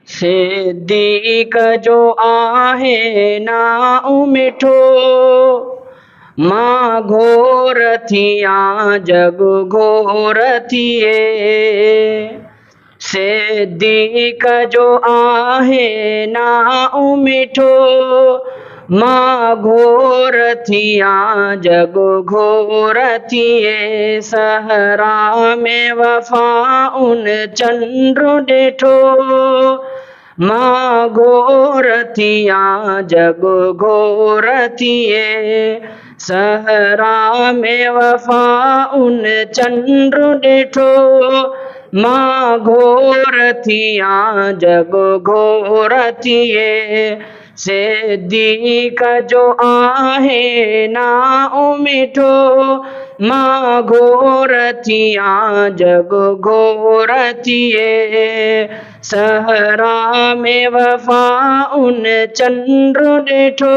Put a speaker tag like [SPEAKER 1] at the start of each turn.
[SPEAKER 1] सिद्दीक़ जो आहे नाउ मिठो, मां घोर थियां जग घोर थिए। सिद्दीक़ जो आहे नाउ मिठो, मां घोर थियां जग घोर थिए। सहरा में वफ़ा उन चंद्र ॾिठो, मां घोर थियां जग घोर थिए। सहरा में वफ़ा उन चंद्र ॾिठो, मां घोर थियां जग घोर थिए। सिद्दीक़ जो आहे नाउ मिठो, मां घोर थियां जग घोर थिए। सहरा में वफ़ा उन चंद्र ॾिठो,